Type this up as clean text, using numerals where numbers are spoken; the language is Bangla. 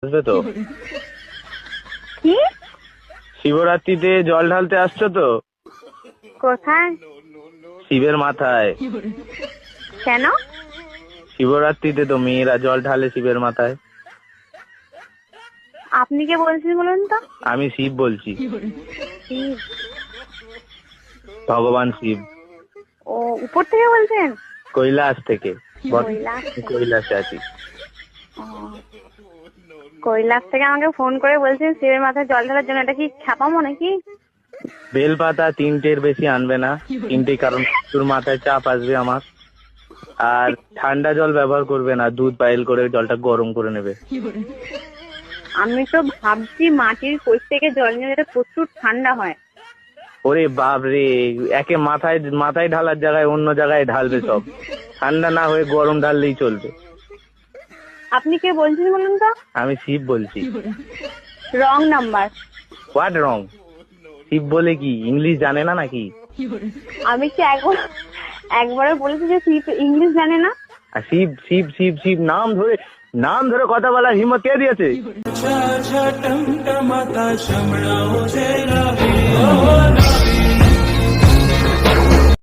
বুঝবে তো? কি? শিবরাত্রিতে জল ঢালতে আসছো তো? কোথায়? শিবের মাথায়। কেন? শিবরাত্রিতে তো মেয়েরা জল ঢালে শিবের মাথায়। আপনি কে বলছেন বলুন তো? আমি শিব বলছি, শিব? ভগবান শিব। ও, উপর থেকে বলছেন? কৈলাস থেকে। কৈলাস থেকে? কৈলাসে আছি। ও, কৈলাস থেকে আমাকে ফোন করে বলছেন শিবের মাথায় জল ঢালার জন্য। এটা কি ছাপামো নাকি? বেলপাতা 3টের বেশি আনবে না। 3টে, কারণ তোর মাথায় চাপ আসবে আমার। আর ঠান্ডা জল ব্যবহার করবে না, দুধ বয়েল করে জলটা গরম করে নেবে। আমি তো ভাবছি মাটির কোষ থেকে জল নিয়ে যেটা প্রচুর ঠান্ডা হয়। ওরে বাপ রে, একে মাথায় ঢালার জায়গায় অন্য জায়গায় ঢালবে সব। ঠান্ডা না হয়ে গরম ঢাললেই চলবে। আপনি কে বলছেন বলুন তো? আমি শিব বলছি। Wrong number. What wrong? Shiv বলে কি ইংলিশ জানে না নাকি? আমি কি একবারে বলেছি যে শিব ইংলিশ জানে না? আর শিব শিব শিব শিব নাম ধরে কথা বলার হিম্মত কে দিয়েছে?